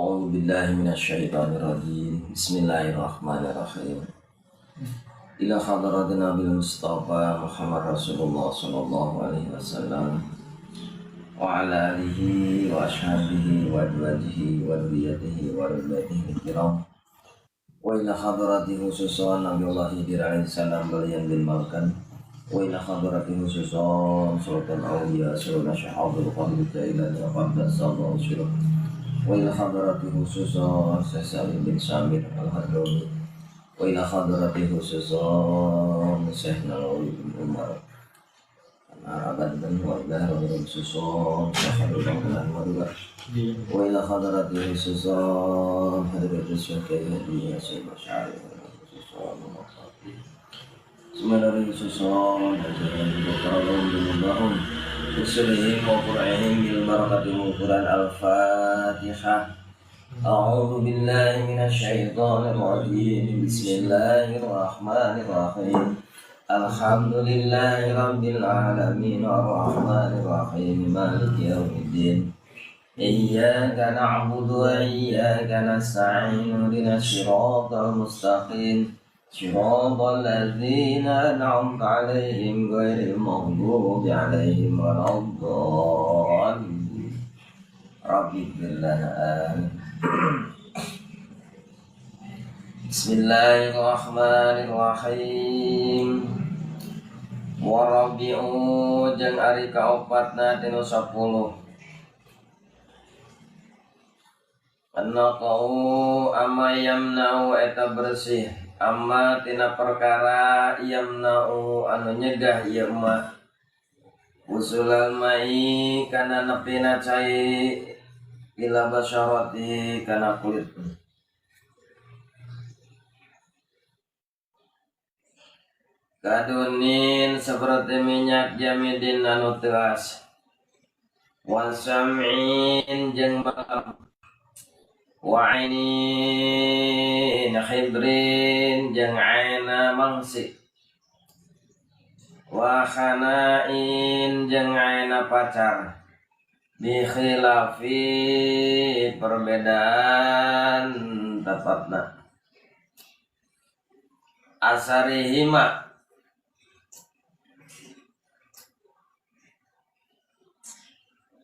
A'udzu billahi minasyaitonir rajim. Bismillahirrahmanirrahim. Ila hadratin Nabil Mustafa Muhammad Rasulullah sallallahu alaihi wasallam wa ala alihi wa ashabihi wa azwajihi wa dzurriyyatihi wa ridwanihi kiram. Wa ila hadratin khususan Nabiullah Khidir alaihi salam belian bin Malkan. Wa ila hadratin khususan Sultan Auliya Sultan Syahadul Qadri Jailan wa Qabda Sallallahu Alaihi wa ila hadrati khususan Salim bin Samir al-Hadrami wa ila hadrati khususan Syekh Nawawi bin Umar al-Abad dan warga khususan Syekh Abdullah Madura wa ila hadrati khususan hadrati Syekh Yahdi Syekh Masyari khususan sebenarnya khususan dan berkarang dengan usulihim wa qur'anihim bil barakati wa qur'an al-fatihah. A'udhu billahi minasyaitonir rajim. Bismillahirrahmanirrahim. Alhamdulillahi rabbil alamin arrahmanir rahim maliki yaumiddin. Iyyaka na'budu wa iyyaka nasta'in ihdinas siratal mustaqim. صراط الذين أنعمت عليهم غير المغضوب عليهم ولا الضالين رب اغفر لنا آمين. Bismillahirrahmanirrahim. Warabi'u jeung ari kaopatna tinu 10. Annaqau amayamnau eta bersih amma tina perkara yamna'u anu nyegah ieu mah usulal mai kana nepina cai ila basyarati kana kulit kadunin seperti minyak jamidin anu teas wasam'in jeung bakal wa'inin khidrin jeung aina mangsi wa khana'in jeung aina pacar bi khilafi perbedaan tepatna asarihima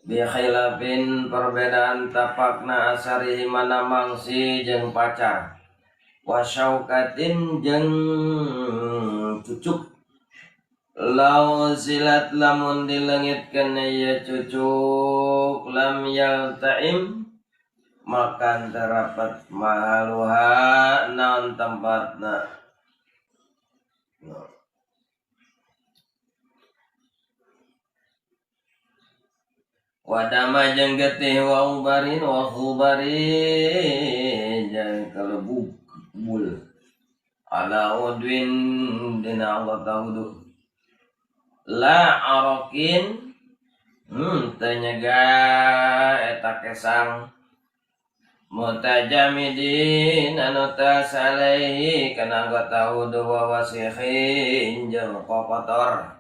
bi khilafin perbedaan tapakna asari mana mangsi jeung pacar wa syaukatin jeung cucuk law zilat lamun dilengitkeun ieu cucuk lam yaltaim makan terapat mahaluha naon tempatna wadama jeung getih wa ubarin wa khubarin jeung kelebuk bul ala udwin dina anggota wudu la arokin teu nyegah eta kesang mutajamidin anu tas alaihi kana anggota wudu wa wasihin jeung kokotor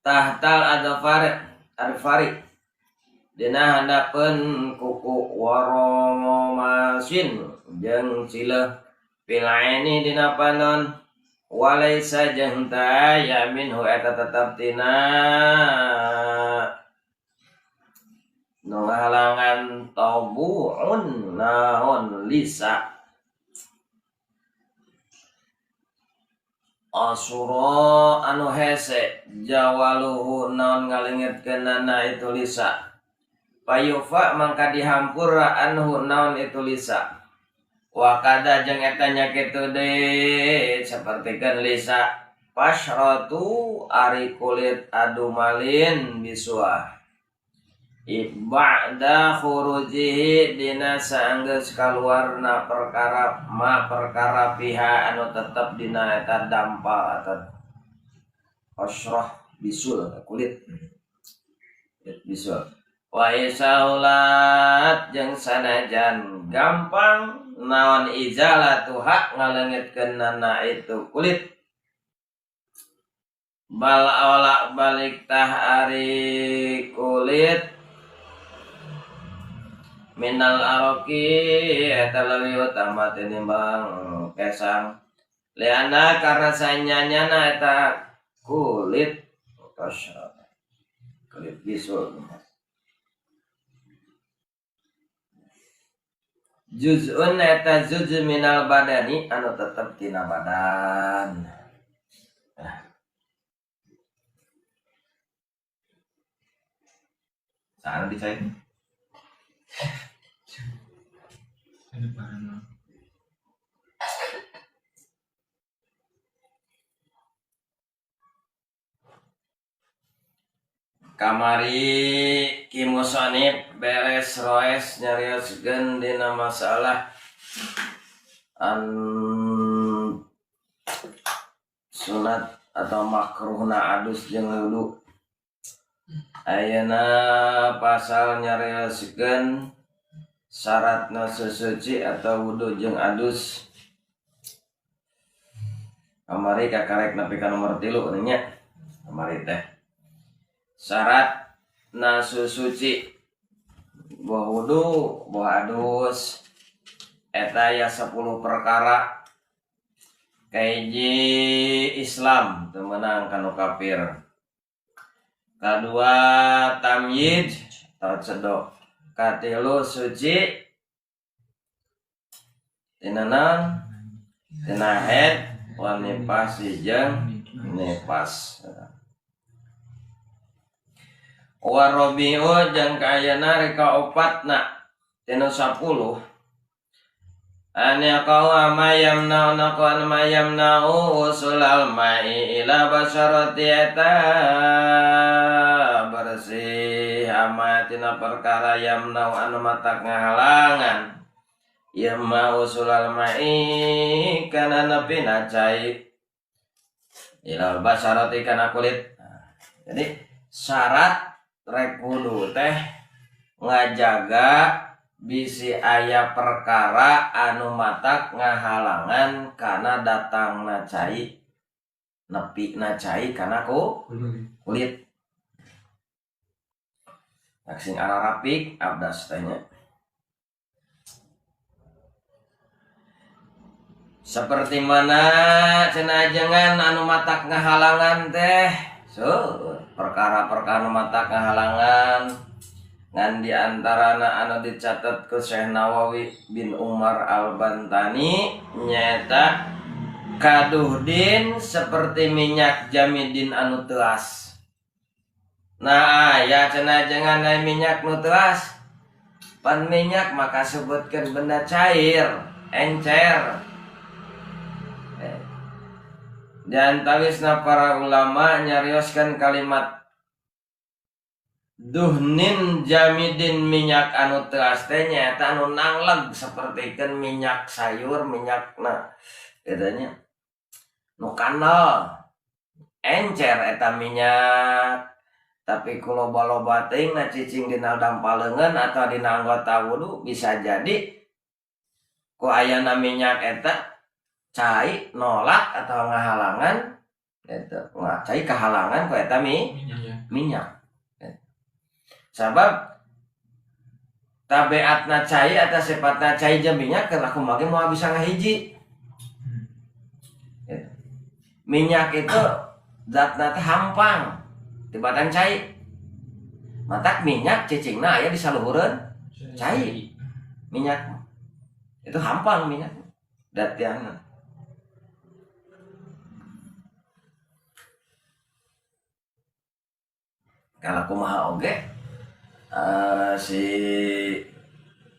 tahtal adfari dina handapeun kuku waromasin jeung cileh pilaini dina panon walaisa jeung taya minhu eta tetep tina nu halangan tabuun naon lisa asura anu hese jawaluhu naon ngalengitkeunana itu lisa payufa mangka dihampura anhu naon itu lisa wakada jeung eta nya kitu deui sapertikeun lisa pasyratu ari kulit adumalin bisuah ibada khurujihi dina saenggeus kaluarna perkara piha anu tetep dina eta dampal atau asyrah bisul kulit bisul wa isaulat jeung sanajan gampang naon izalatuha ngalengitkeunana itu kulit bal awla balik tah ari kulit minal aroki eta leuwih utama tinimbang kesang liana karena sanyanyana eta kulit kulit bisul juz'un eta juz minal badani anu tetep tina badan. Sana dicai. Kamari kimusonib beres roes nyarioskeun dina masalah sunat atau makruhna adus jeung wudu. Ayeuna pasal nyarioskeun syaratna susuci atau wudu jeung adus. Kamari kakarek nepi ka nomor 3 nya. Kamari teh syarat nasu suci buah wudu buah adus eta ya 10 perkara kaiji Islam temenang kanu kafir. Kadua tamyid tercedok. Katilu suci tina haid wan nifas jeung nifas. Warabi'u jeung kaayana reka opatna tinu 10 anya qawa mayamna naqan mayamna usulal mai ila basyarati eta bersih amatina perkara yamna anu matak ngahalangan yamma usulal mai kana nepi na cai ila basyarati kana kulit. Jadi syarat rek wudu teh ngajaga bisi aya perkara anu matak ngahalangan kana datangna cai nepi na cai kana kulit. Sing ararapik abdas tanya. Seperti mana cenah anu matak ngahalangan teh perkara-perkara mata kehalangan ngan diantarana anu dicatat ke Syekh Nawawi bin Umar Al-Bantani nyata kaduhdin seperti minyak jamidin anu teas. Nah ya cenah jangan minyak nu teas pan minyak maka sebutkan benda cair encer. Dan tawisna para ulama nyarioskan kalimat duhnin jamidin minyak anu teas teh nyaeta anu nangleg sapertikeun minyak sayur minyak katanya nu kanal encer eta minyak tapi kuloba-loba teuing na cicing dina dampaleungeun atau dina anggota wudu bisa jadi ku ayana minyak eta cai nolak atau ngahalangan eta cai kahalangan ku eta minyak. Sabab tabeatna cai atau sifatna cai jeung minyak keur aku make moal bisa ngahiji. Minyak itu zatna teh hampang tibatan cai. Matak minyak cicingna aya di saluhureun cai. Minyak itu hampang minyak datianna. Kalau kumaha oge si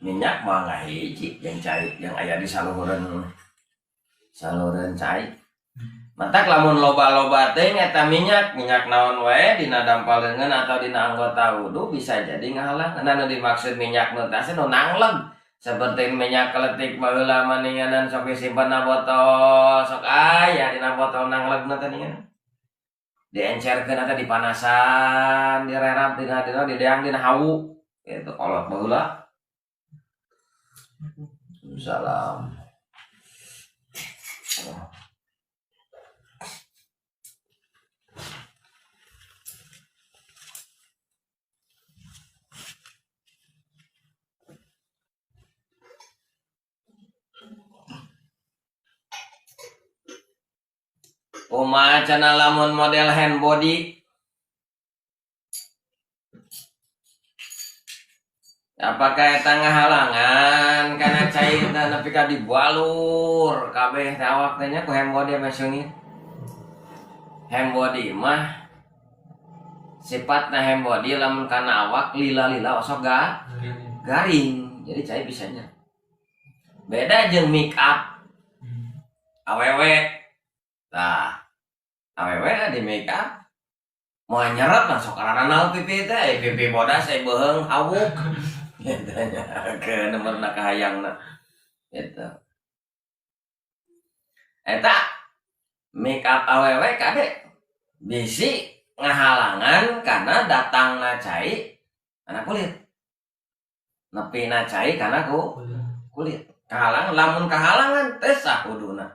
minyak mah ngahiji yang cai yang aya di saluhureun cai. Matak lamun loba-loba teh eta minyak naon wae dina dampaleungeun atau dina anggota wudu bisa jadi ngahalang. Anu dimaksud minyak nu teh nu nangleg seperti minyak keletik baheula maninganan sok disimpenna botol sok aya dina botol nanglegna teh ningan. Diencerkeun atau dipanasan, direrap dina dideang dina hawu. Itu kolot baheula. Salam. Kumaha cenah lamun model hand body? Apakah eta ngahalangan kana cairna nepi ka dibalur kabeh teh awak teh nya ku hand body mah seungit. Hand body mah sifatna hand body lamun kana awak lila-lila osok garing. Jadi cair bisanya. Beda jeung make up. Awewe. Tah, awewe di make up mau nyerap langsung karena naon pipi teh, pipi bodas beheung hawuk. Gitu nya ke nomorna kahayangna. Gitu. Eta make up awewe kade bisi ngahalangan karena datangna cai kana kulit. Nepina cai kana kulit. Kahalangan lamun kahalangan teh sakuduna.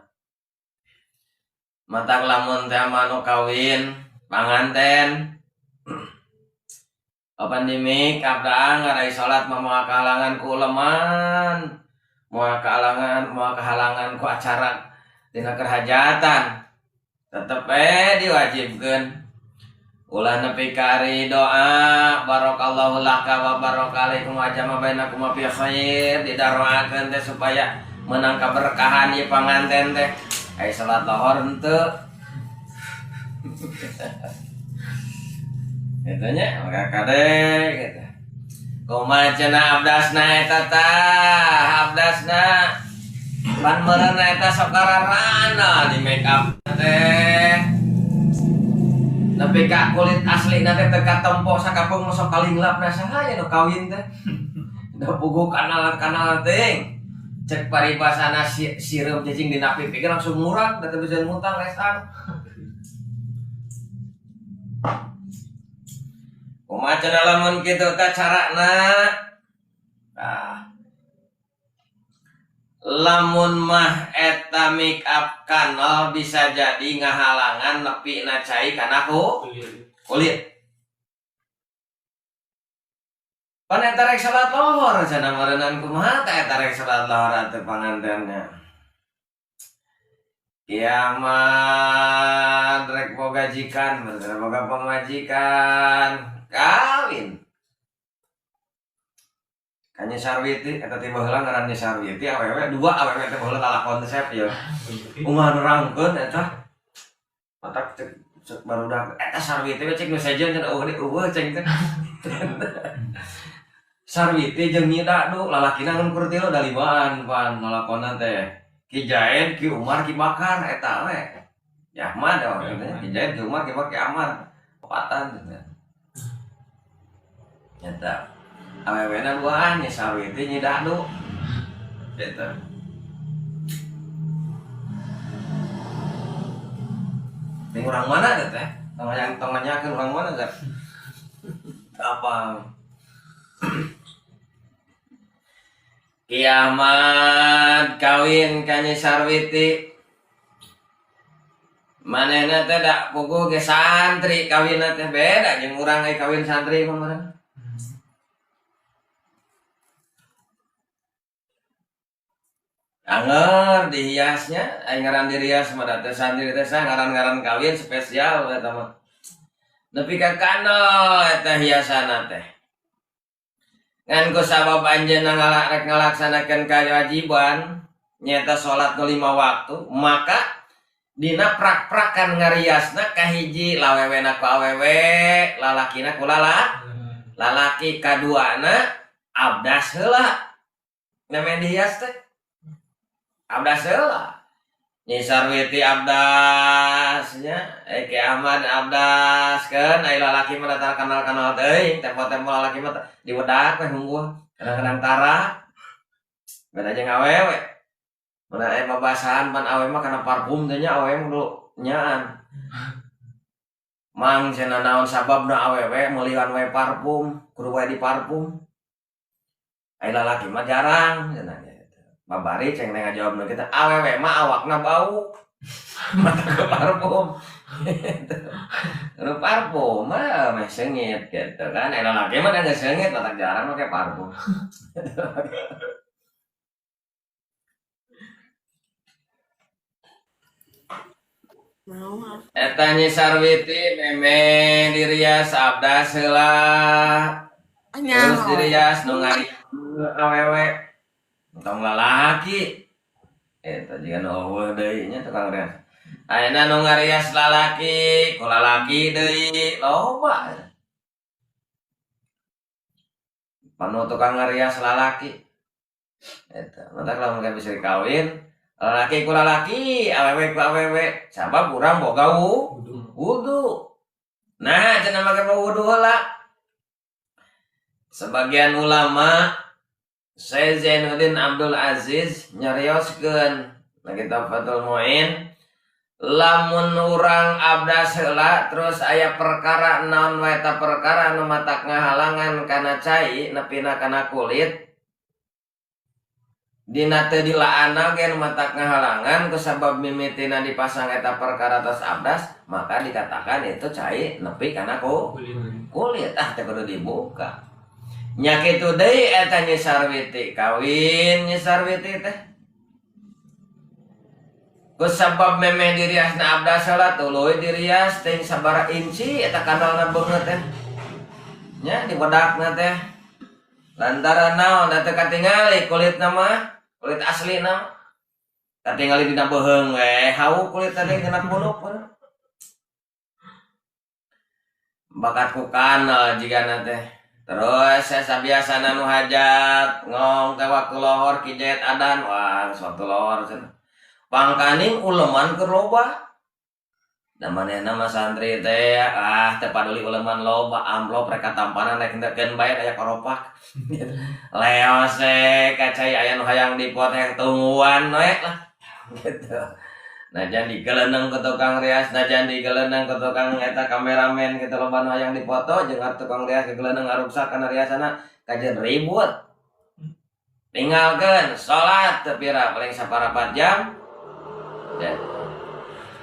Matang lamun teh manu kawin panganten pandemik abdaan ngarai salat mah moal kahalangan ku uleman, moal kahalangan ku acara dina kerhajatan. Tetep diwajibkeun ulah nepi ka ari doa barakallahu laka wa barakalaikum wa jama bainakum fi khair, didaroakeun teh supaya menang kaberkahan ieu panganten teh. Ai salat lohor henteu. Etanya maka kade gitu. Kumaha cenah abdasna eta tah, abdasna pan meureun eta sok kararana di make up teh. Nepi ka kulit aslina teh teu katempo sakapeung sok kalinglapna saha nu kawin teh. Da puguh kanal-kanal teh. Cek paribasana sirup cacing dina pipi langsung murah, da teu bisa mutang lesang. Kumaha cenah lamun kitu teh carana? Nah. Lamun mah eta make up kanal bisa jadi ngahalangan nepina cai kana kulit. Pan eta rek salat lohor cenah meureunnan kumaha teh eta rek salat lohor atuh pangantennya. Kiamat rek boga jikan, bener boga pamajikan. Kawin Kanya Sarwiti eta teh baheula ngaranna Sarwiti awewe dua awewe teh baheula kalakon konsep ya umah nerangkeun eta matak cek barudak eta Sarwiti we cek nu sejen cenah eueuh cek teh Sarwiti jeung Nyi Dadu lalakina ngan kurtil da limaan pan ngalakonan teh Ki Jaen Ki Umar Ki Bakar eta we ya Ahmad orangnya Ki Jaen Ki Umar Ki Bakar Ki Ahmad opatan teh nyata awewena duaan Nyi Sarwiti Nyi Dadu gitu. Ini orang mana teh? Tengahnya kan orang mana teh? Apa? Kiamat kawin ka Nyi Sarwiti. Manehna teh da puguh ge santri kawinna teh beda jeung urang ai kawin santri kumaha. Anger dihiasnya, aing ngaran dirias mah teh santri teh ngaran-ngaran kawin spesial eta mah. Nepi ka kana eta hiasanna teh. Ngan ku sabab anjeunna rek ngalaksanakeun kewajiban nyaeta salat nu 5 waktu, maka dina prak-prakan ngariasna kahiji lawewena ku awewe, lalakina ku lalaki kaduana abdas heula. Name dihias teh abdas heula. Nyi Sarwiti abdasnya, Ki Ahmad abdaskeun, ai lalaki mah datar kanal-kanal teuing, tempo-tempo lalaki mah diwedak we hungguh, kadang-kadang tara. Beda jeung awewe. Mun aya babasahan pan awewe mah kana parfum teh nya awewe kudu nyaan. Mang cenah naon sababna awewe meulihan we parfum, kudu we di parfum. Ai lalaki mah jarang cenah. Babari ceng neng ngajawabna kita awewe mah awakna bau mata ke parfum nu parfum mah meh seungit gitu kan aya lalaki mah da geus seungit matak jarang make parfum Eta Nyi Sarwiti meme dirias abdas heula. Terus dirias nu ngari awewe tong lalaki. Eta jiga nu eueuh deui nya tukang rias. Ayeuna nu ngarias lalaki, ku lalaki deui loba. Panu tukang ngarias lalaki. Eta, mantap lamun ka bisa dikawin, lalaki ku lalaki, awewe ku awewe, sabab urang boga wudu. Nah, cenah make wudu heula. Sebagian ulama Syekh Zainuddin Abdul Aziz nyarioskeun na kitab Fathul Muin, lamun urang abdas heula terus aya perkara naon wae ta perkara anu matak ngahalangan kana cai nepina kana kulit dina teu dilaana ge nu matak ngahalangan kusabab mimitina dipasang eta perkara tos abdas, maka dikatakan itu cai nepi kana kulit teh kudu dibuka. Nya kitu deui eta Nyi Sarwiti kawin Nyi Sarwiti teh kusabab memeh diriasna abdas heula tuluy dirias teuing sabaraha inci eta kandalna beungeut teh nya di bedakna teh lantaran naon da teu katingali kulitna mah kulit aslina katingali dina beuheung we hawu kulit tadi kena pulup bakat ku kanal jigana teh. Terus saya biasa nu hajat ngong ke waktu lohor kijet adan wah waktu lohor pangkaning uleman keur loba da manehna mah santri teh teu paduli uleman loba amplop rek katampanan rek hendekeun bae aya koropak leos kacai aya nu hayang dipot hayang tungguan we lah gitu. Najan digeleunang ke tukang rias, najan digeleunang ke tukang eta kameramen kitu loba nu hayang dipoto jeung tukang rias digeleunang ngaruksak kana riasana kajen ribut. Tinggalkeun salat teu pira paling saparapat jam.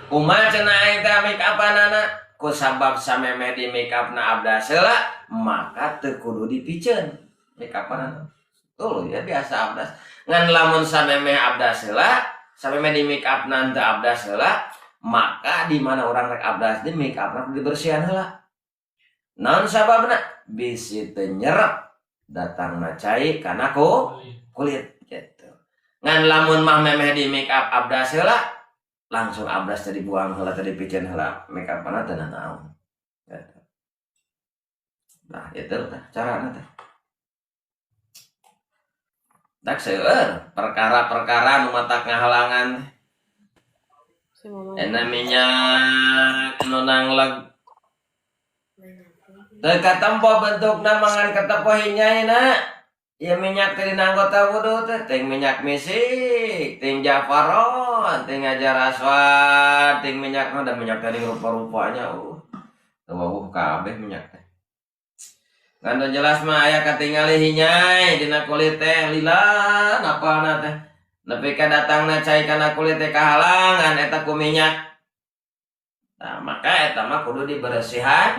Kumaha cenah aing teh make upanana kusabab sameme di make upna abdas heula maka teu kudu dipikeun make upanana. Tuh ya biasa abdas. Ngan lamun sameme abdas heula sampai di make up nanti abdas heula maka di mana orang rek abdas di make up dibersihan heula naon sababna bisi teu nyerep datangna cai kana kulit gitu. Ngan lamun mah memeh di make up abdas heula langsung abdas teh dibuang heula teh dipikeun heula make upna teu naon gitu. Nah itu carana teh tak seueur perkara-perkara nu matak ngahalangan ena minyak nu nangleg teu katempo bentukna mangan katempo hinyaina ieu minyak teh dina anggota wudu teh ting minyak misik ting jafaron ting hajar aswad ting minyak nu da minyak tadi rupa-rupanya teu kabeh minyak teh. Kan jelas mah aya katingali hinyai dina kulit teh lila napana teh nepi ka datangna cai kana kulit teh kahalangan eta ku minyak. Nah maka eta mah kudu dibersihan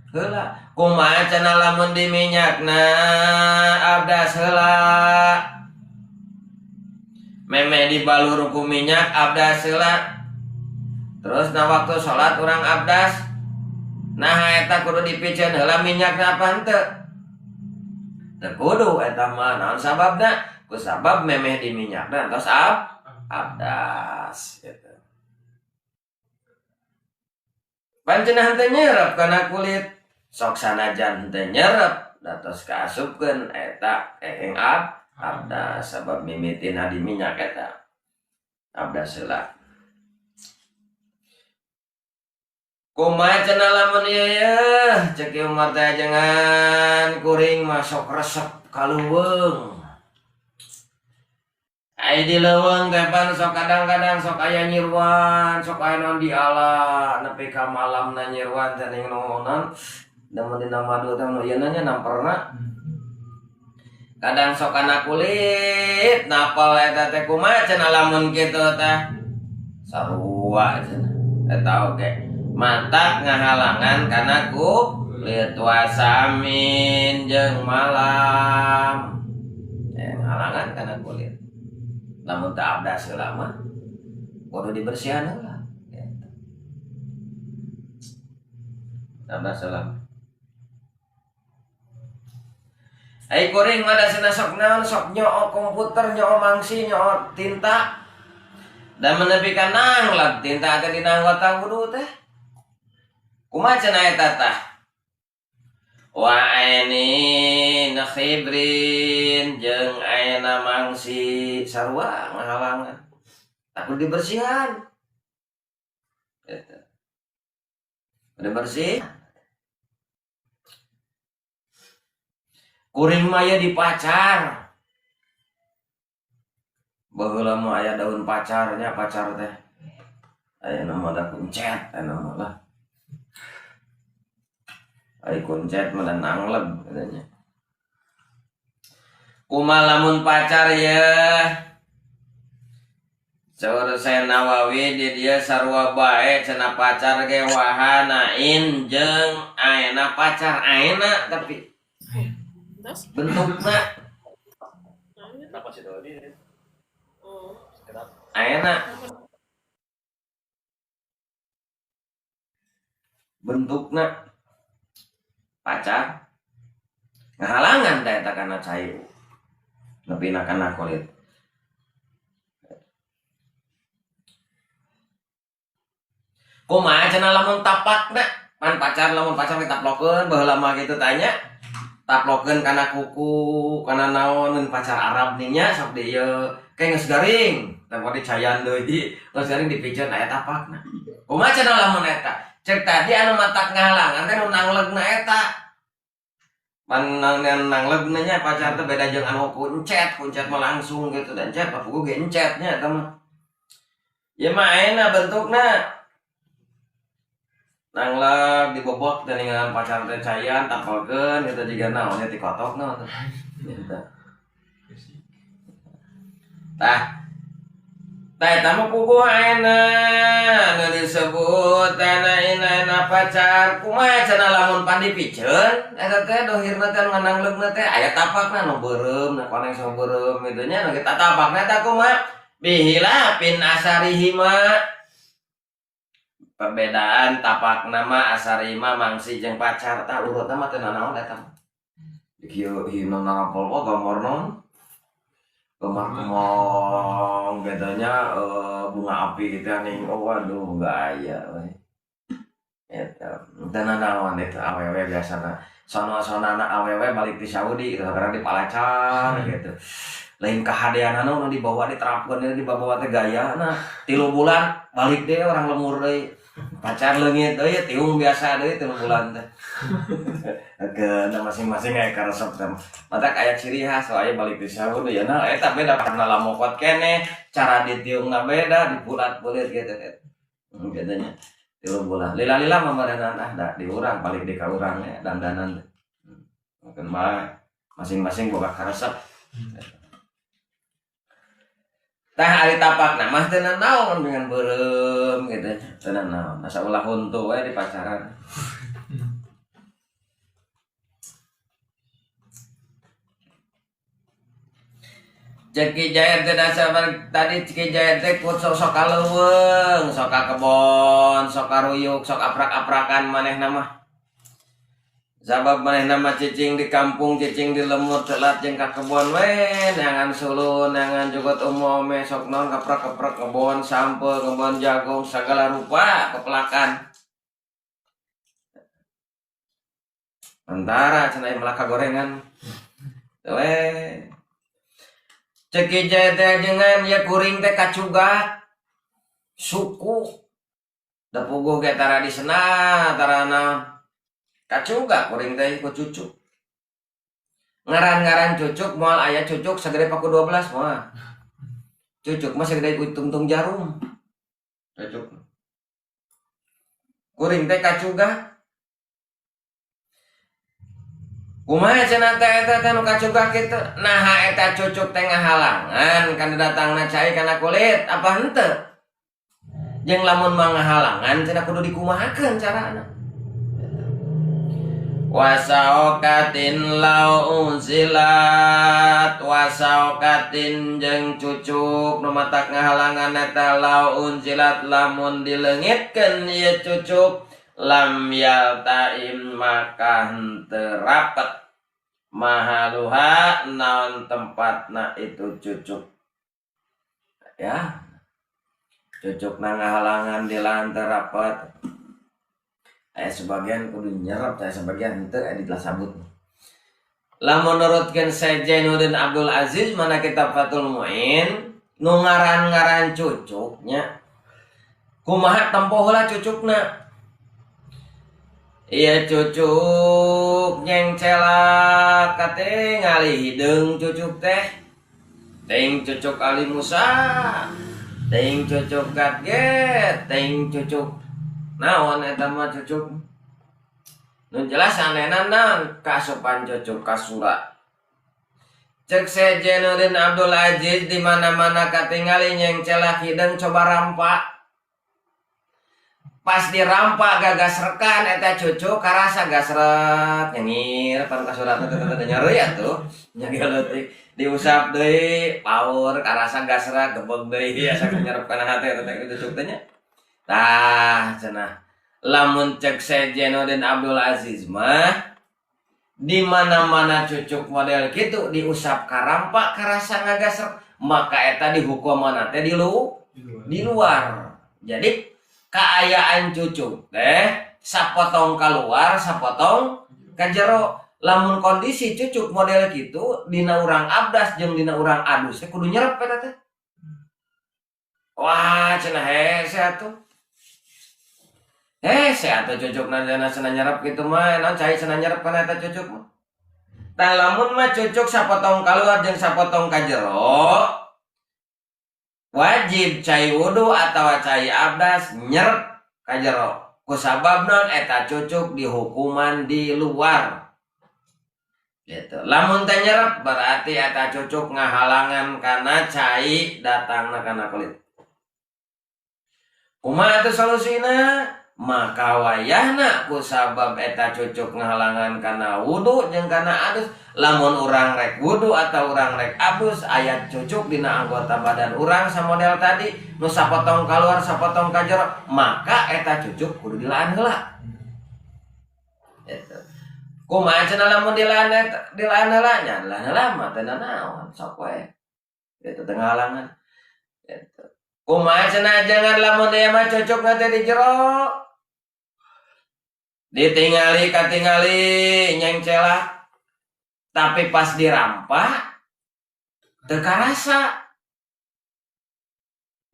heula. Kumaha cenah lamun di minyakna abdas heula memeh dibalur ku minyak abdas heula terus na waktu salat urang abdas. Nah eta kudu dipikeun heula minyakna apa henteu? Teu kudu eta mah naon sababna? Kusabab memeh di minyakna tos abdas gitu. Pancenah henteu nyerep kana kulit, sok sanajan henteu nyerep, da tos kaasupkeun eta eheng abdas sabab mimitina di minyak eta abdas heula. Kumaha cenah lamun ieu ya cek ieu Umar teh jangan kuring mah sok resep kaluweung. Ai di leuweung teh pan sok kadang-kadang sok aya nyirwan, sok aya naon diala nepi ka malamna nyirwan teh ning naonan. Da mun dina madu teh nu ieu nya namperna. Kadang sok kana kulit, napal eta teh kumaha cenah lamun kitu teh. Sarua cenah. Eta oge. Matak ngahalangan karena kulit wasamin jeung malam ngahalangan karena kulit lamun teu abdas heula mah kudu dibersihan heula gitu. Tambah salam. Ai kuring mah dasina sok naon sok nyoo komputer, nyoo mangsi, nyoo tinta. Dan menepikan nanglag tinta teh dina anggota wudu teh. Kumaha cenah eta tah? Wa aini nakhibrin jeung ayeuna mangsi sarua ngahalangan. Takut dibersihan. Eta. Udah bersih. Kuring maya dipacar. Baheula mah aya daun pacarnya, pacar teh. Aya nama da kuncet, nama lah. Ai kuncet mah nangleg katanya. Kumaha lamun pacar ya? Saur saya Nawawi di dia sarua bae cenah pacar ge wahanain jeung ayeuna pacar ayeuna tapi bentukna kenapa sih doi ayeuna bentukna pacar ngahalangan da eta kana cair nepina kana kulit kumaha cenah lamun tapakna pan pacar lamun pacar ditaplokeun baheula mah kitu tanya taplokeun kana kuku kana naon mun pacar Arab nih nya sok dieu kayak geus garing tempo dicayan deui geus garing dipijeun aya tapakna kumaha cenah lamun eta cek tadi anu matak ngahalangan teh nu nanglegna eta pan nanglegna nya pacar teh beda jeung anu kuncet mah langsung gitu dan cet papugu ge encetnya eta mah ya mah ayeuna bentukna nangleg dibobot dan dengan pacar teh cayan tapalkeun eta jiga naon nya ti kotokna eta. Tah eta mah puguh ayeuna anu disebut ayeuna pacar kumaha cenah lamun pan dipikeun eta teh dohirna teh ngananglegna teh aya tapakna nu beureum na koneng so beureum kitu nya nu kita tapakna eta kumaha bihilapin asarihi mah perbedaan tapak nama asarima mangsi jeung pacar tah urutna mah teu naon eta kieu hina narapol gambar naon gambar kemong bedanya bunga api gitu ning waduh gaya we eta teu naon eta awewe biasana sono-sonana awewe balik di Saudi gitu karena di Palacar gitu lain kahadeanna nu dibawa diterapkeun dibawa teh gayana 3 bulan balik deh orang lemur deui pacar leungit euy tiung biasa deui 3 bulan teh. Keuna masing-masing aya karesep teh. Matak aya ciri khas aya balik di Saudi ya nah eta beda karena lamokot keneh cara ditiungna beda dipulat-pulit gitu eta. Katanya 3 bulan. Lila-lila mamarenan da di urang balik di ka urang ya dandanan teh. Mungkin mah masing-masing boga karesep. Tah ari tapakna mah teu naon dengan beureum gitu teu naon asa ulah huntu we di pacaran cek Ki Jayat teh dasar tadi Ki Jayat teh sok kaleuweung sok ka kebon sok karuyuk sok aprak-aprakan manehna mah sabab manehna mah cicing di kampung cicing di lemur telat jeung ka kebon we neangan sulun neangan jugot umome sok naon kaprak-kaprak kebon sampel kebon jagung segala rupa kepelakan antara cenah melaka gorengan we cek Jaya teh jengan ya kuring teh kacugat suku da puguh ge tara di sana tarana kacuga kuring teh ku cucuk ngaran-ngaran cucuk moal aya cucuk sagede paku 12 moal cucuk mah sagede ku tungtung jarum cucuk kuring teh kacuga kumaha cenah teh eta teh nu kacuga kitu naha eta cucuk teh ngahalangan kana datangna cai kana kulit apa henteu jeung lamun mah ngahalangan cenah kudu dikumahakeun carana wasaokatin lau unzilat wasaokatin jeung cucuk nu matak ngahalangan eta lau unzilat lamun dileungitkeun ieu cucuk lam yaltaim maka henteu rapet mahaluha naon tempatna itu cucuk ya cucuk ngahalangan di lantai rapet sebagian kudu nyerap sebagian henteu dilah sabut. Lah menurutkan Syekh Jainuddin Abdul Aziz mana kitab Fathul Muin nu ngaran-ngaran cucuknya kumaha tempoh heula cucukna. Iya cucuk nyengcelak kate ngali hideung cucuk teh ting cucuk Ali Musa ting cucuk Gadget ting cucuk naon eta mah cucuk nu jelas anehna naon kasupan cucuk kasura. Cek Syekh Jainuddin Abdul Aziz di mana-mana katingali nyengcelak hideung coba rampak. Pas dirampak gagas rekan eta cucuk karasa gasret nyengir pan kasura teh nyeri atuh nyeri leutik diusap deui paur karasa gasret gebeg deui asa nyerep kana hate eta cucuk teh nya. Tah cenah lamun cek Syekh Jainuddin Abdul Aziz mah di mana-mana cucuk model gitu diusap karampak karasa ngagasrek maka eta dihukuman teh di luar. Jadi kaayaan cucuk teh sapotong keluar sapotong ka jero. Lamun kondisi cucuk model gitu dina urang abdas jeung dina urang adus teh kudu nyerep eta teh. Wah cenah hese atuh. Atuh cucuk nanjana cenah nyerep kitu mah naon cai cenah nyerep kana eta cucuk mah. Tah lamun mah cucuk sapotong keluar jeung sapotong ka jero wajib cai wudu atau cai abdas nyerep ka jero. Kusabab naon eta cucuk dihukuman di luar. Gitu. Lamun teh nyerep berarti eta cucuk ngahalangan kana cai datangna kana kulit. Kumaha atuh solusina? Maka wayahna kusabab eta cucuk ngahalangan kana wudu jeung kana adus. Lamun urang rek wudu atau urang rek abus aya cucuk dina anggota badan urang samodel tadi nu sapotong keluar sapotong ka jero maka eta cucuk kudu dilaan heula. Eta. Kumaha cenah lamun dilaan heula nya dilaan heula mah teu naon sok we. Eta teu ngahalangan. Eta. Kumaha cenah jangan lamun ieu mah cucuk teh di jero. Ditingali katingali nyengcelak tapi pas dirampak teu karasa.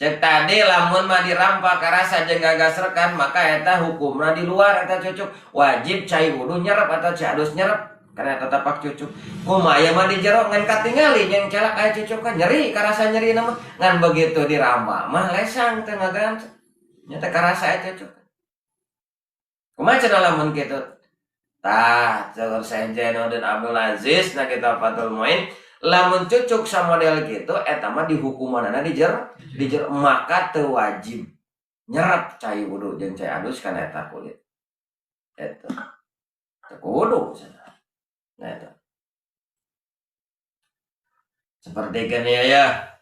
Cek tadi lamun mah dirampak karasa jeung gagasrekan maka eta hukumna di luar eta cucuk wajib cai wudu nyerep atau cai adus nyerep karena eta tapak cucuk. Kumaha mah di jero ngan katingali nyengcelak aya cucuk kan nyeri karasa nyeri mah ngan begitu dirampak mah lesang teu ngagant nya teh karasa aya cucuk. Kumaha cenah lamun kitu? Tah, jalur Syekh Jainuddin Abdul Aziz na kitab Fathul Muin lamun cucuk samodel gitu eta mah dihukumanana di jero maka teu wajib nyerep cai wudu jeung cai adus kana eta kulit. Eta. Teu kudu cenah. Nah eta. Seperti ya.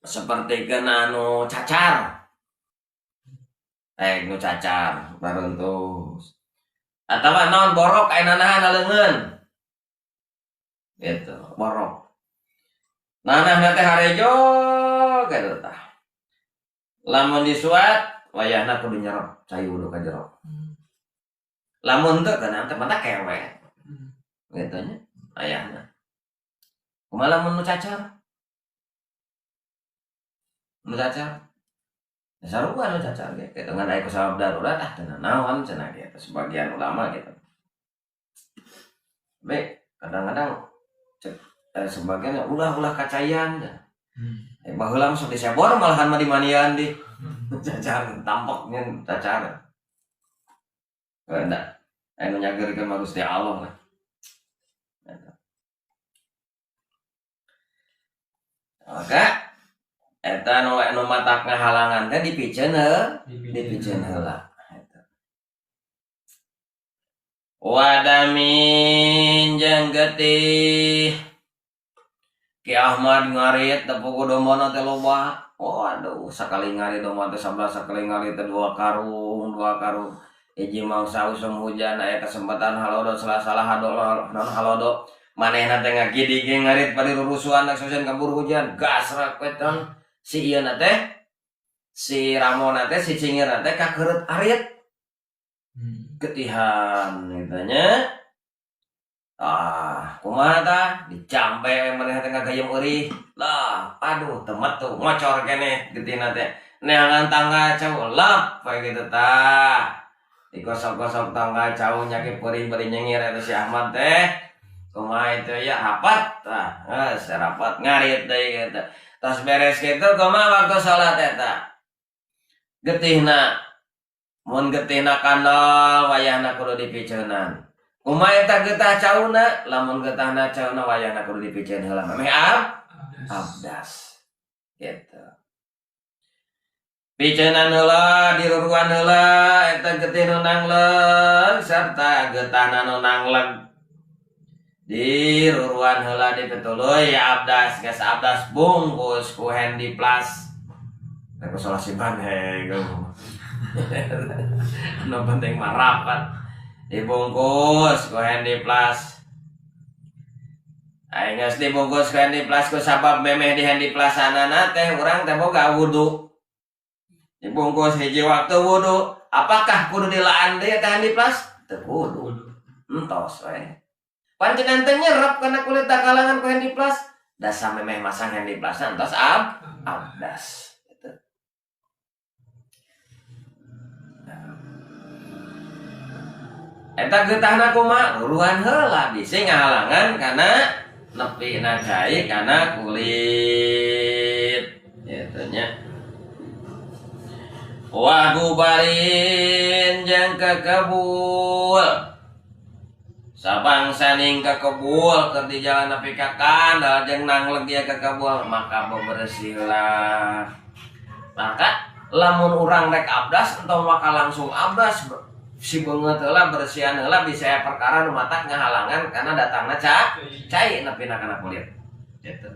Seperti anu cacar. Nu cacar baruntus. Atawa naon borok aya nanahan leungeun. Gitu, borok. Nanahna teh harejo gitu tah. Lamun disuat wayahna kudu nyerep cai wudu ka jero. Lamun teu kana teh mata kewek. Gitu nya ayahna. Kumaha lamun nu cacar? Nu cacar sarupa nu cacar ge kitu ngan aya kusabab darurat teu naon cenah kitu sebagian ulama gitu. Baik, kadang-kadang sebagian ulah kacayan ya. Baheula mah sok disebor malahan mah dimanian di cacar tampaknya cacar. Kada anu nyageurkeun mah Gusti Allah lah. Maka eta nu matak ngahalangan teh dipikeun heula. Wadamin jeung getih Ki Ahmad ngarit tepuk domana teh loba. Oh aduh sakali ngarit domana teh 11 sakali ngarit teh 2 karung. Hiji mangsa usum hujan aya kesempatan halodo salah halodo manehna teh ngakidi ge ngarit pada rurusuhan nak sosen kabur hujan gas raketan si ieu teh si Ramona teh si cingir teh kakeureut arit ketihan ditanya kumaha tah dicampe maneh teh ngagayem eurih lah aduh temet tuh ngocor keneh getina teh neangan tangga cau lap kayak gitu tah digosok-gosok tangga cau nyake peuring-peuring nyengir eta si Ahmad teh kumaha itu ya rapat tah geus rapat ngarit deui gitu tos beres kitu kumaha waktu salat eta getihna mun getihna kandol wayahna kudu dipiceunan kumaha eta getah cauna lamun getahna cauna wayahna kudu dipicieun heula meh abdas gitu piceunan heula diruruan heula eta getih nu nangleg sarta getahna nu nangleg diruruan heula dipetuluy ya abdas geus abdas bungkus ku Handy Plus teh ku solasiban hege nu penting mah rapat dibungkus ku Handy Plus aing geus dibungkus ku Handy Plus ku sabab memeh di Handy Plus anana teh urang teh boga wudu dibungkus hiji waktu wudu apakah kudu dilaan deui teh Handy Plus teu kudu entos we pancenan teh nyerep kana kulit kalangan ku Handy Plus da samemeh masang Handy Plus entos abdas gitu. Eta getahna kumaha ruruhan heula bisi ngahalangan kana nepina cai kana kulit gitu nya wa gubarin jeung kekebul sabangsa ning kekebul keur di jalan nepi ka kandal jeung nangleg dia kekebul maka bebersih heula maka lamun urang rek abdas entong maka langsung abdas si beungeut heula bersihan heula bisa perkara nu matak ngahalangan karena datangna cai nepina kana kulit gitu.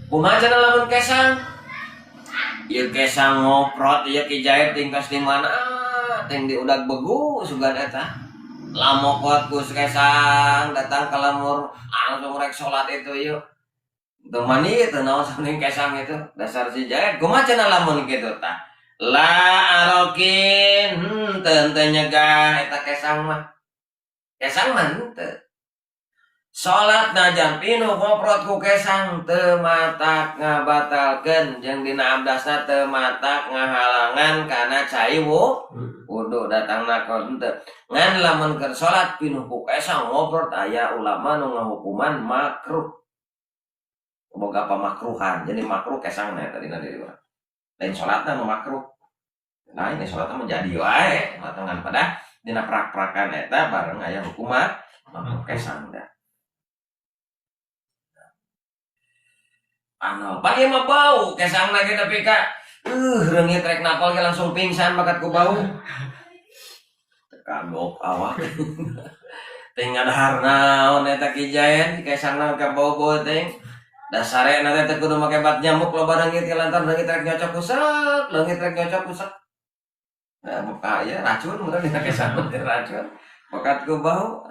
Kumaha cenah lamun kesang? Ieu kesang ngoprot ieu ki jahit tingkas di mana? Ting di udag begu sugan eta. Lamokot ku kesang datang ke lemur langsung rek salat itu ieu. Teu mani teu naon saking kesang itu dasar si jahit. Kumaha cenah lamun kitu tah? La arokin teu nyegah eta kesang mah. Kesang mah teu. Salat najan pinuh ngoprot ku kesang teu matak ngabatalkeun jeung dina abdasna teu matak ngahalangan kana cai wudu datangna kon teu ngan lamun keur salat pinuh ku kesang ngoprot aya ulama nu ngahukuman makruh boga pamakruhan jadi makruh kesangna eta dina diri urang lain salatna nu makruh nah ini salatna menjadi wae matangan pada dina prak-prakan eta bareng aya hukum makruh kesang da pagi mah bau kesangna kita pika reungit rek napal ge langsung pingsan bakat ku bau kagok awak teh ngadahar naon eta ki jaen kesangna ka bau-bau teh dasarena teh kudu make bat nyamuk loba reungit lantaran reungit rek nyocok usak nah buka ya racun meureun dina kesang teh racun bakat ku bau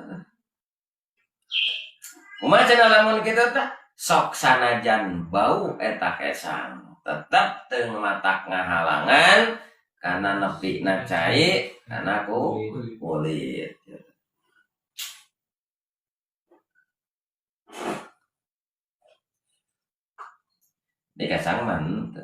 kumaha cenah lamun kitu tah sok sanajan bau eta kesang tetep teu matak ngahalangan kana nepina cai kana kulit di kesang mah teu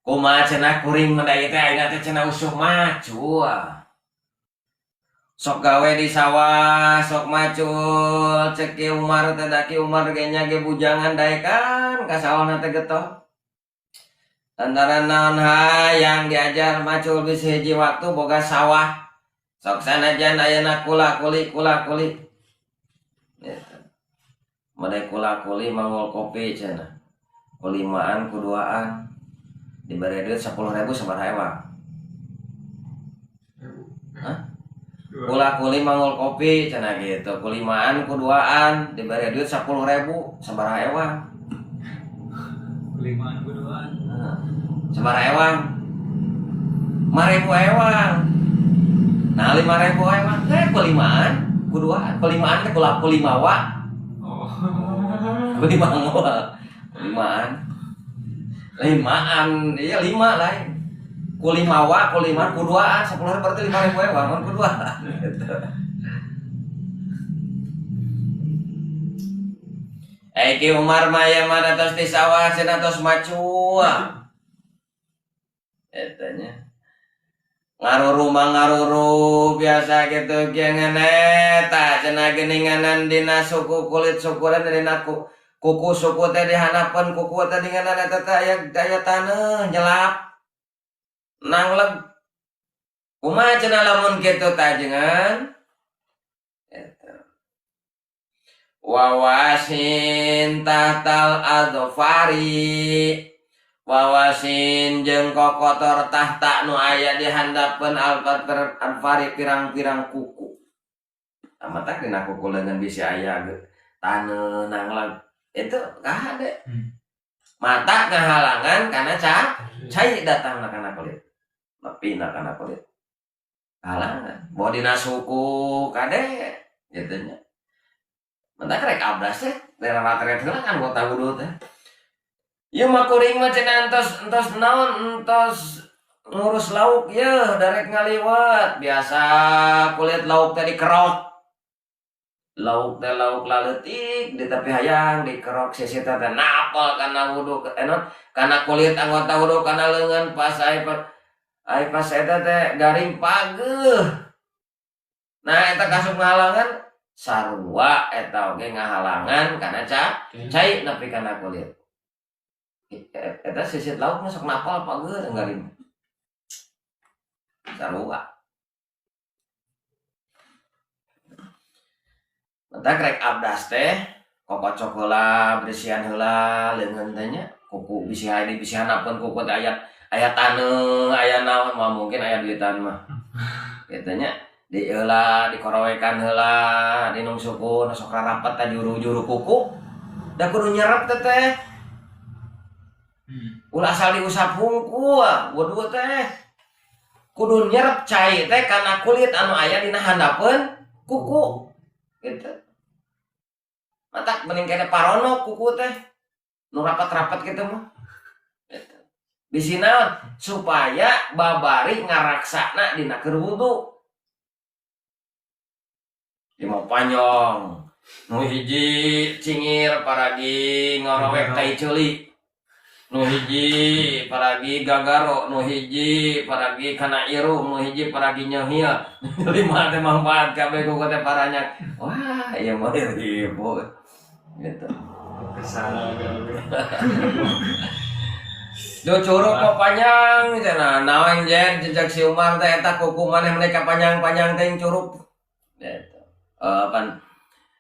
kumaha cenah kuring mendai teh ayeuna teh cenah usuh maju sok gawe di sawah sok macul cek Ki Umar teh da Ki Umar ge nya ge bujangan daekan ka sawahna teh getol lantaran naon hayang diajar macul bisi hiji waktu boga sawah sok sanajan ayeuna kula-kuli gitu. Made kula-kuli mangul kopi cenah kulimaan kuduaan diberi duit 10.000 sabaraha ewang? Hah? Kula kuli mangul kopi cenah gitu, kulimaan kuduaan diberi duit 10.000 sabaraha ewang? Kulimaan kuduaan. Sabaraha ewang? 5.000 ewang. Nah 5.000 ewang, kulimaan kuduaan, kulimaan teh kulimawa. Oh. Limaan, iya 5 lain. Kulimawa, kulimaan, kuduaan, 10.000 berarti 5.000 ewang, kuduaan. Gitu. Eki Umar maya mana tos di sawah cenah tos macua. Etanya. Ngaruru biasa gitu jangan eta cenah geuninganan dina suku kulit syukuran dina kuku suku teh dihanapan kuku teh dinganan eta teh aya daya taneuh nyelap nangleg kumaha cenah lamun kitu tah jengan eta wawasin tahtal adfari wawasin jeung kokotor tahta nu aya di handapeun alfari pirang-pirang kuku. Amatak dina kuku leungeun bisa aya taneuh nangleg itu kahade. Mata ngahalangan kana cai datangna kana kulit. Nepina kana kulit. Halangan. Bawa dina suku kade gitu nya. Mentak rek abdas teh lewat-lewat heula kan anggota wudu teh. Ieu mah kuring mah cenah entos naon entos ngurus lauk yeuh darek ngaliwat biasa kulit lauk teh dikerok lauk teh lauk laleutik di tapi hayang dikerok sisita teh napal kana wudu kana kulit anggota wudu kana leungeun pas eta teh garing pageuh. Nah eta kasuk ngahalangan sarua eta oge ngahalangan kana cai nepi kana kulit. Eta sisit lauk sok napal pageuh garing sarua. Mentak rek abdas teh kokocok heula bersihan heula leungeun teh nya kuku bisi hanapeun kuku teh aya taneuh aya naon mah mungkin aya duitan mah kitu nya di heula dikorowekan heula dinung suku nu sok rarapet teh juru-juru kuku da kudu nyerep teh ulah asal diusap hungkul wudu teh kudu nyerep cai teh kana kulit anu aya dina handapeun kuku gitu. Matak mending kene paronok kuku teh nu rapat-rapat gitu mah gitu. Bisi naon supaya babari ngaraksana dina keur wudu. Imah panyong nu hiji cingir paragi ngorowek tai ceuli nu hiji paragi gagaro nu hiji paragi kana irung nu hiji paragi nyohil lima teh manfaat kabeh ku teh paranyak wah ieu mah ieu gitu Kesana do curug kok panjang cenah naon jen jejak si Umar teh eta kuku maneh mereka panjang-panjang teh curug gitu. Pan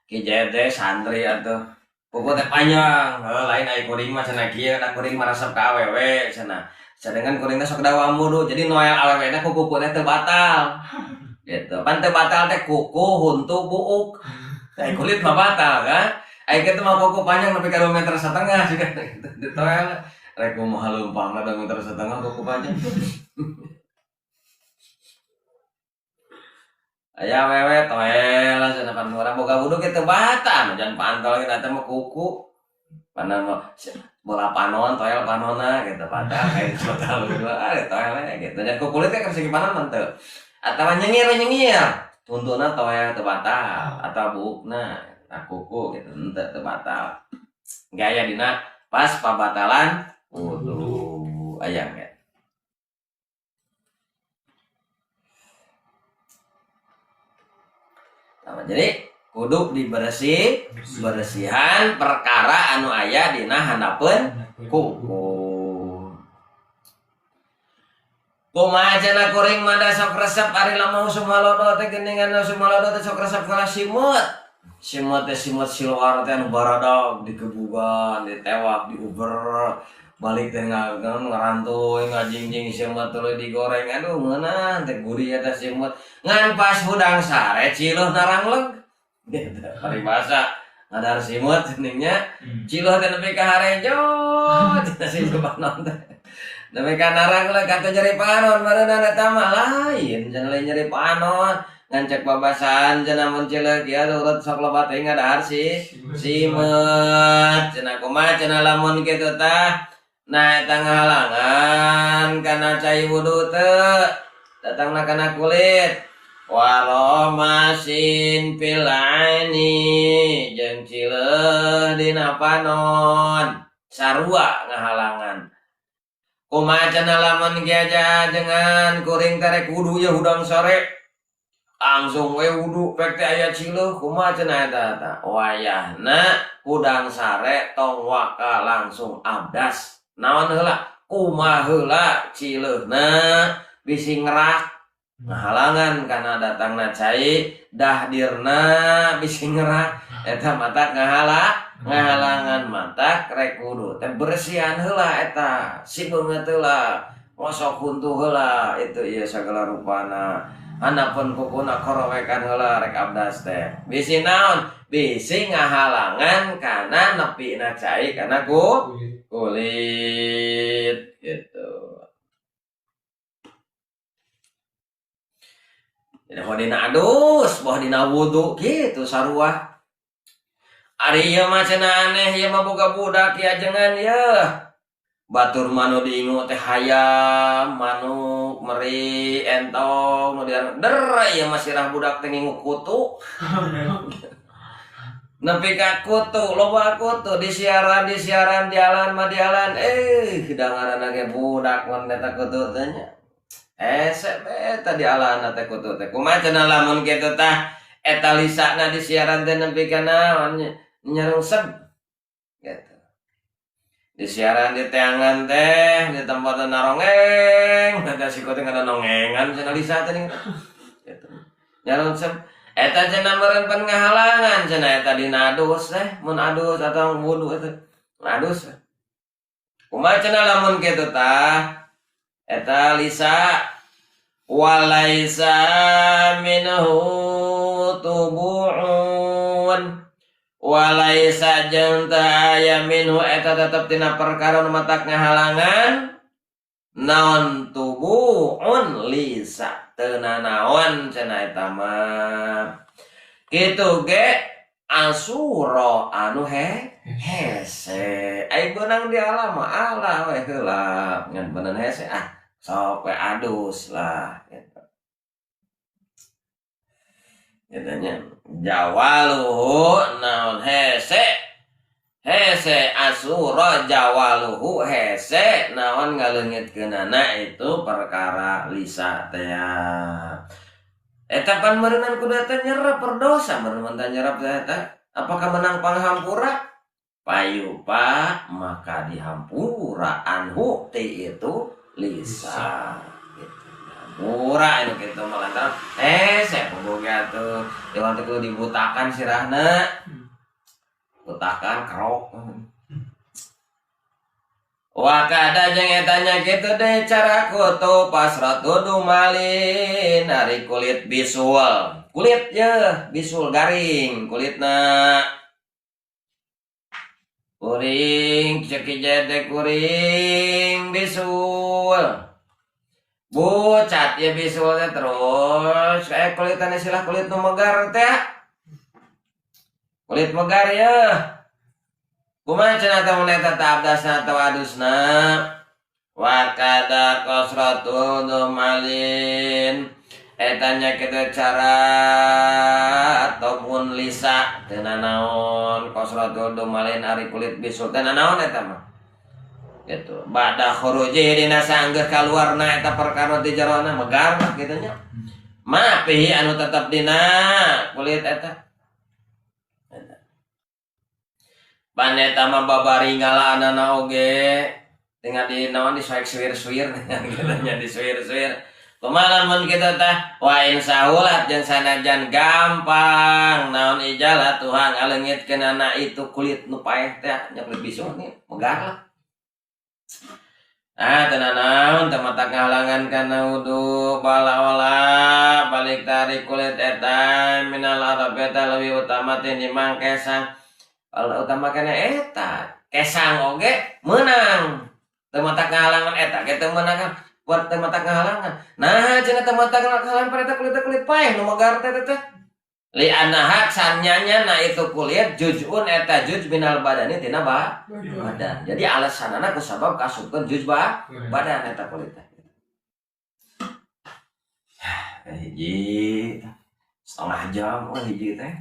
ki teh santri atuh kuku teh panjang, lain aya kuring mah cenah kieu, da kuring mah resep ka awewe cenah. Sadengan kuringna sok dawa mudu, jadi noel awewena kuku teh teu batal. Gitu. Pan teu batal teh kuku huntu buuk. Ai kulit mah batal kan. Ai kitu mah kuku panjang nepi ka 2,5 meter sih kan. Di toel rek kumaha leumpangna 2,5 meter kuku panjang. Aya awewe toel cenah pan urang boga wudu kitu batal jangan pantol kita teh mah kuku pana mah bola panon toel panonna gitu batal kayak batal dua toel gitu dan kulit teh kasih panon teu atawa nyengir tuntuna toel teu batal atawa buukna kuku gitu teu batal gaya dina pas pabatalan wudu aya ge. Jadi kudu bersihan perkara anu aya dina handapeun kuku. Kumaha cenah kuring mah da sok resep ari lamun sumalodo teh geuningan sumalodo teh sok resep kala simut. simut siluar teh anu baradag dikebugan, ditewak, diuber, balik teh ngarantuy ngajingjing simut tuluy digoreng. Aduh meunang teh gurih eta simut. Ngan pas hudang sare ciluh narangleg. Gitu, paribasa ngadar simut ceningnya. Ciluh teh nepi ka harejot cenah si Jubanon teh. Nepi ka narangleg atuh nyeri panon bareuna eta mah lain, cenah lain nyeri panon. Ngancek babasan cenah mun cileuk ieu urut sok loba teuing ngadahar si simet cenah kumaha cenah lamun kitu tah nah eta ngahalangan kana cai wudu teu datangna kana kulit walau masin fil aini jeung cileuh dina panon sarua ngahalangan kumaha cenah lamun kieu aja jangan kuring tarek wudu ya hudang sore langsung we wudu pek teh aya cileuh kumaha cenah eta wayahna hudang sare tong waka langsung abdas naon heula kumaha heula cileuhna bisi ngerak ngahalangan kana datangna cai dahdirna bisi ngerak eta matak ngahalangan matak rek wudu teh bersihan heula eta sibeung teh heula mosok huntu heula itu ieu sagala rupana Anapun kukuna korowekan heula rek abdas teh. Bisi naon? Bisi ngahalangan kana nepina cai kana kulit gitu. Jadi boh dina adus, boh dina wudu gitu sarua. Ari ieu mah cenah aneh ieu mah boga budak ya jangan ya. Batur manu diingu teh hayam, manuk, meri, entong, nu der ieu mah sirah budak teh ngingu kutu. Nepi ka kutu, loba kutu disiaran dialan mah dialan. Hidangaranna ge budak mun eta kutu teh nya. Hese beta dialan teh kutu teh. Kumaha cenah lamun kitu tah eta lisana disiaran teh nepi ka naon nyarungsep. Gitu. Disiaran di teangan teh di tempat narongeng ada si kote ngada nongengan cenah lisa teh gitu nyarungsep eta cenah meureun pan ngahalangan cenah eta dina adus teh mun adus atau wudu eta adus kumaha cenah lamun kitu tah eta lisa walaisa minhu tubu'un walaisa jeung teu aya minhu eta tetep tina perkara nu matak ngahalangan naon tubuun lisa teu nanaon cenah eta mah kitu ge asura anu hese ai beunang di alam mah Allah we heula ngan beunang hese sok we adus lah gitu. Katanya jawaluhu naon hese asura jawaluhu hese naon ngaleungitkeunana itu perkara lisa teh eta pan meureunnan kudu eta nyerep perdosa meureun teh nyerep eta apakah menang panghampura payupa maka dihampura anhu ti itu lisa murah itu gitu malah saya pemboga tuh dewan tuh dibutakan sirahna butakan kerok wakada jeung etanya gitu deh cara kutu pasratu dumalin hari kulit bisul kulit ya bisul garing kulitna kuring ceki jede kuring bisul bucat ya bisulnya terus kulitannya silah kulit nu megar teh kulit megar ya kumaha cenah teh mun eta abdasna atau adusna wa kada qasratul dumalin etanya kita cara ataupun lisa teu nanaon qasratul dumalin ari kulit bisul teu nanaon eta mah gitu bada khuruji dina sanggeuh kaluarna eta perkara di jarona megar mah kitu nya mapi anu tetep dina kulit eta pan eta mah babaringalanana oge dengan di naon disuek suwir-suwir kitu nya disuwir-suwir Pemalaman kita teh wa in sahulat jeung sanajan gampang naon ijalah Tuhan ngalengitkeun anak itu kulit nu paeh teh nya kulit bisu nih megar lah. Tenan naon teu mata ngahalangan kana wudu bala balik tarik kulit eta minal arab eta leuwih utama tinimbang kesang. Kalau utama kana eta kesang oge meunang. Teu mata ngahalangan eta ge teu meunang. Buat mata ngahalangan. Nah, cenah teh mata ngahalangan pada kulit paeh nu megar teh teh. Li anaha sanyanya na itu kulit juzun eta juz minal badani tina badan. Jadi alasanana kusabab kasupkeun juz badan eta kulit teh. Hiji setengah jam hiji teh.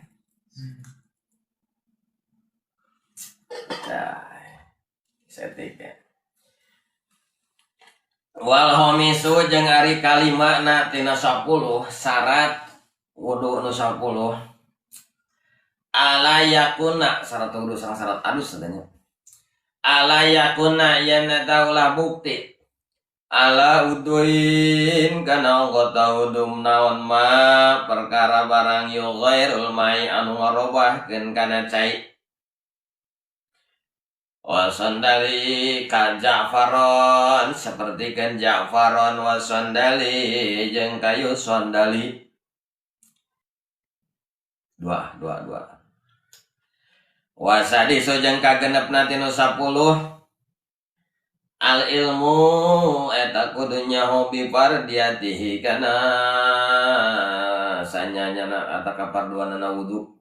Nah, setik ya. Wal homisu jeung ari kalimana tina 10 syarat wudu nu 10 ala yakuna syarat wudu sang syarat adus katanya ala yakuna yana taulah bukti ala uduin kana anggota wudu naon ma perkara barang yu ghairul mai anu ngarobahkeun kana cai wasandali ka Ja'faron seperti kan Ja'faron wasandali jeung kayu sondali dua wasadi so jeung kagenepna tinu 10 al ilmu eta kudu nyaho bi fardiyatihi kana sanyanyana eta kaparduanana wudu.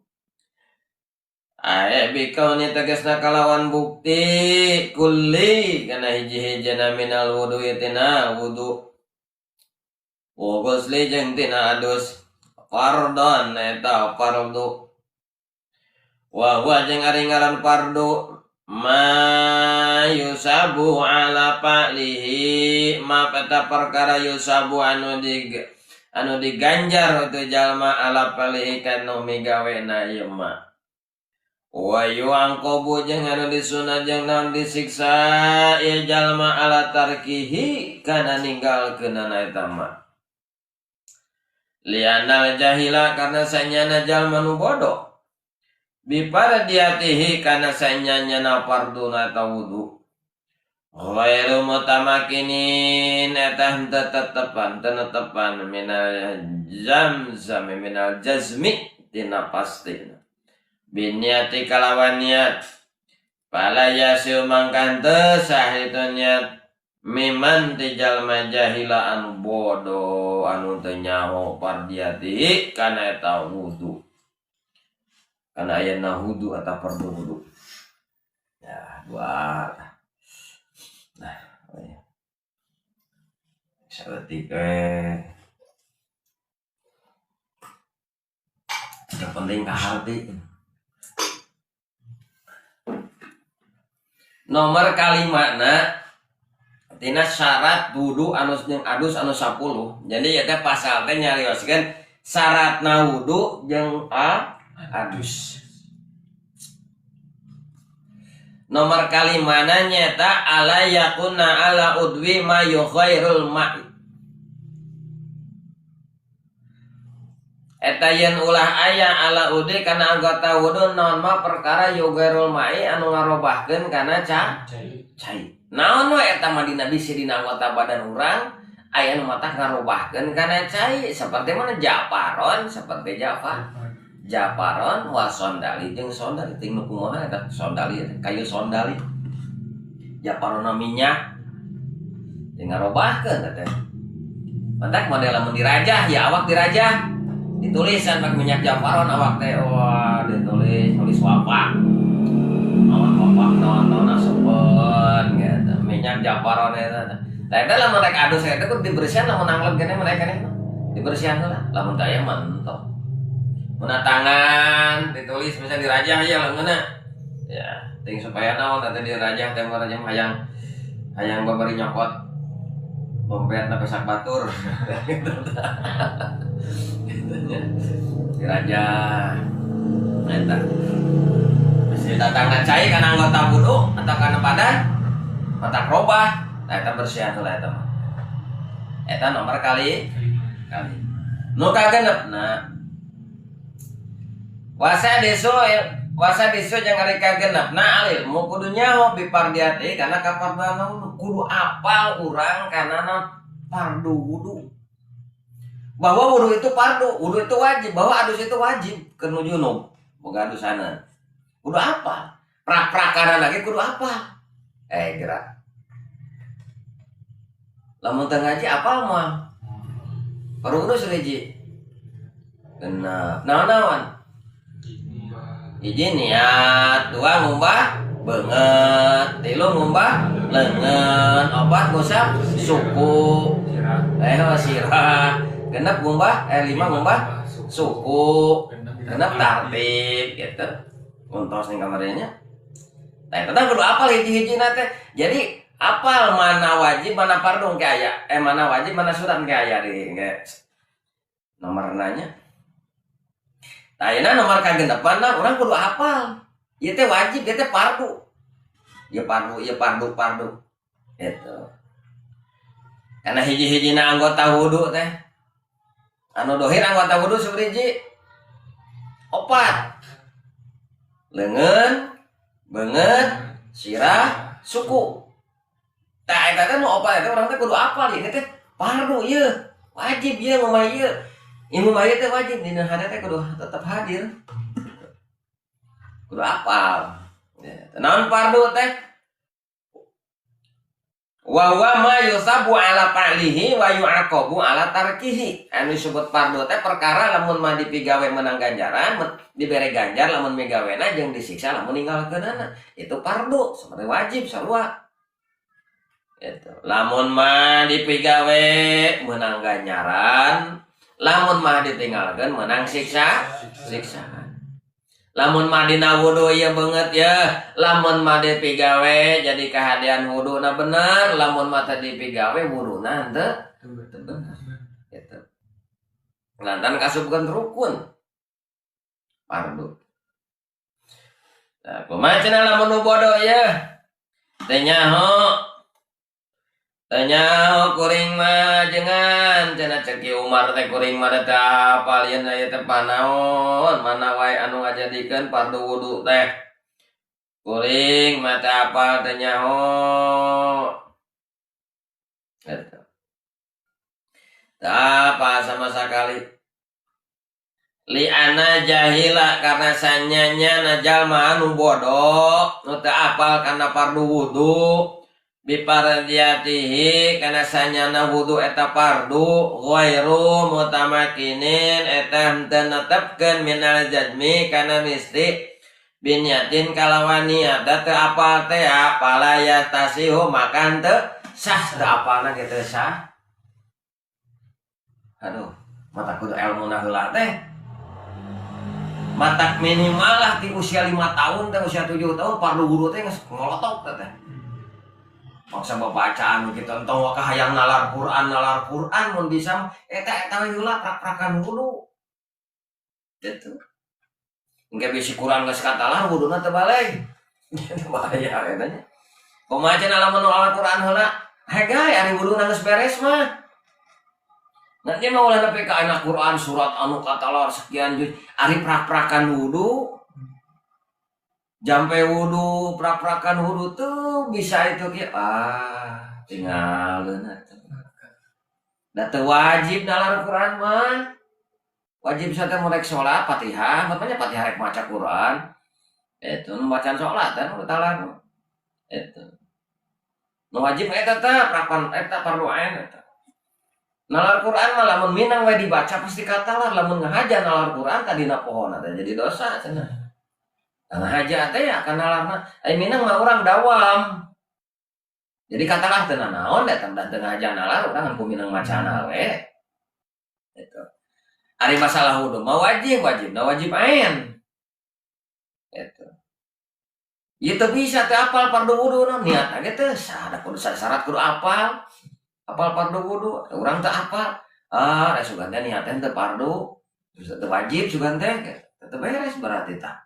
Bikau ni tegasna kalawan bukti kulli kana hiji-hijina minal wudu tina wudu wa ghusli jeung tina adus fardon eta fardu wa huwa jeung ari ngaran fardu ma yusabu ala fa'lihi ma peta perkara yusabu anu diganjar itu jalma ala fa'lihi kana migawena ieu ma wa yu'aqabu jeung anu disunat jeung naon disiksa ieu jalma ala tarkihi kana ninggalkeunana eta mah lianal jahila karena sanyana jalma nu bodoh biparadiatihi kana sanyana farduna ta wudu ghairu mutamakinin eta henteu tetepan minal jazmi tina pastina biniati kalawan niat pala yasu mangkan teu sah itu niat miman ti jalma jahila anu bodoh anu teu nyaho pardiati kana eta wudu kana ayeuna wudu eta fardu wudu ya dua nah saeutik yang penting kaharti. Nomor kalimana tina syarat wudu anu jeung adus anu 10. Jadi eta pasal teh nyarioskeun syaratna wudu jeung adus. Nomor kalimana nyata ala yakuna ala udwi ma yughairul ma'i. Eta yen ulah aya ala udwi kana anggota wudu naon mah perkara yughairul ma'i anu ngarobahkeun kana cai. Naon we eta mah dina bisi dina anggota badan urang aya nu mata ngarobahkeun kana cai seperti mana Ja'faron seperti Ja'faron wa sondali jeung sondali ting nu kumaha eta sondali kayu sondali Ja'faron minyak jeung ngarobahkeun eta mantak model lamun dirajah ya awak dirajah ditulisan pakai minyak Ja'faron awak teh wah ditulis wapak non asupun gitu minyak Ja'faron eta tah eta lamun rek adus eta kudu dibersihan lamun anglet keneh mereka keneh dibersihan lah lamun teh aya mentok mun tangan ditulis bisa dirajah ya lamunna ya ting supaya naon teh dirajah teh marajah hayang babari nyokot dompetna pesak batur dirajah eta mesti datangna cai kana anggota wudu atau kana badan mata robah eta bersihan heula eta mah eta nomor kali. Nu kagenepna wasa deso jeung ari kagenepna alilmu kudu nyaho bipardiati kana kaparduan kudu apal urang kana fardu wudu. Bahwa wudu itu fardu, wudu itu wajib, bahwa adus itu wajib kenu junub boga adusana. Kudu apal. Prak-prakana lagi kudu apal. Gerak. Lamun teu ngaji apal mah. Baru kudu hiji. Genep. Naon-naon? Hiji niat, dua ngumbah beungeut, tilu ngumbah leungeun, opat gosap suku. Sirah. Genep ngumbah, 5 ngumbah suku. Genep tartib gitu. Untos ning kamarnya. Nah, itu kudu apal hiji-hiji nate. Jadi apal mana wajib mana fardu ke aya. Mana wajib mana sunat ke aya di nomor nanya. Tayana nomor kagenepan urang kudu apal. Ieu teh wajib, ieu teh fardu. Ieu fardu. Itu. Karena hiji-hijina anggota wudu teh. Anu dohir anggota wudu sabriji. 4. Leungeun, beungeut, sirah, suku. Tah eta teh nu 4 eta urang teh kudu apal ieu teh fardu ieu, wajib ieu mah ieu. Ilmu mah teh wajib dina hade teh kudu tetep hadir. Kudu apal. Naon fardu teh? Wa ma yusabu ala fa'lihi wa yu'aqabu ala tarkihi. Anu disebut fardu teh perkara lamun mah dipigawe menang ganjaran, dibere ganjar lamun migawena jeung disiksa lamun ninggalkeunana. Itu fardu, seperti wajib sarua. Itu. Lamun mah dipigawe menang ganjaran, lamun mah ditinggalkeun menang siksaan. Lamun mah dina wudu ieu beungeut ya, lamun mah dipigawe jadi kahadian wuduna bener, lamun mah teh dipigawe wuduna henteu bener. Gitu. Lantaran kasubkeun rukun fardu. Nah, kumaha cenah lamun nu bodoh ya? Teh nyaho kuring mah jengan cenah ceki Umar teh kuring mah teh apal yen aya teh panaon mana wae anu ngajadikeun fardu wudu teh kuring mah teh apal teh nyaho eta tah apa sama sekali li ana jahila karena sanyanya na jalma anu bodoh nu teu apal kana fardu wudu bipardiatihi kana sanyana wudu eta fardu ghairu mutamakinin eta henteu netepkeun minal jazmi kana misti binyatin kalawan niat teu apal teh apala yastasihu makan teu sah teu apalna ge teu sah. Aduh, mata kudu ilmuna heula teh. Matak minimal lah di usia 5 tahun teh usia 7 tahun fardu wudu teh geus ngolotok teh. Maksa bacaan gitu entong wa kahayang nalar Quran mun bisa eta heula prak-prakan wudu. Gitu. Engke bisi Quran geus katalar wuduna teu balei. Bahaya eta nya. Kumaha cenah lamun Al-Quran heula? Hege ari wuduna geus beres mah. Nanti mah ulah nepi ka anak Quran surat anu katalar sekian juz ari prak-prakan wudu. Jampe wudu, prak-prakan wudu tuh bisa itu tinggalin aja. Da teu wajib dalam Quran mah. Wajib saja mulai sholat Fatihah, makanya Fatihah rek maca Quran. Itu nu bacaan sholat kan utalar. Itu. Nu wajib eta teh prapan eta fardu ain eta. Nalar Quran mah lamun minang we dibaca pasti katalar lamun ngahaja nalar Quran tadina pohon ada jadi dosa cenah. Karena haja teh ya kana lama ai minang mah urang dawam. Jadi katalah teu naon da tengah haja nalar urang ku minang macana we. Itu. Ari masalah wudu mah wajib ain. Itu. Ieu teu bisa teh apal fardu wudu niat ge teh sada kudu syarat kudu apal. Apal fardu wudu, urang teu apal. Da sugan teh niat teh teu fardu, teu wajib sugan teh teu beres berarti tah.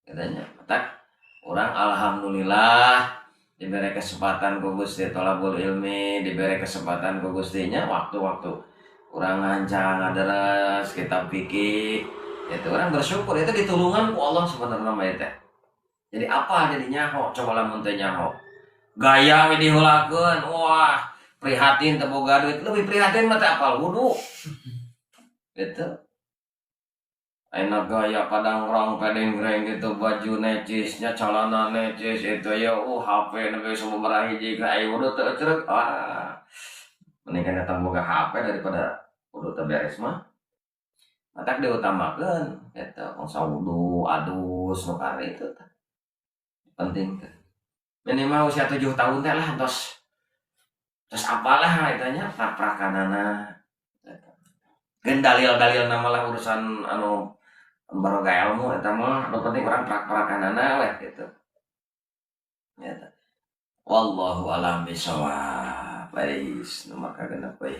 Katanya, tak orang alhamdulillah diberi kesempatan ku Gusti tolabul ilmi, diberi kesempatan ku Gustinya waktu-waktu kurang ngancang adalah kita pikir itu orang bersyukur itu ditulungan ku Allah sebenarnya mah teh. Jadi apa jadi nyaho coba lamun teh nyaho. Gaya we dihulakeun wah prihatin teu boga duit lebih prihatin mah teh apal wudu. Gitu. Enak gaya padang rong pedeng gitu baju necisnya celana necis itu ya HP nabi sababaraha hiji ka aya wudu teu cerek mendingan datang boga HP daripada wudu teu beres mah matak diutamakeun eta ongsa wudu adus nu kare itu penting teh minimal usia 7 tahun teh lah terus apalah itanya prakanana gen dalil-dalil nama lah urusan anu baroga ilmu eta mah anu penting orang prakanana weh gitu. Ya. Wallahu a'lam bishawab. Baik, nomor kagenep bae.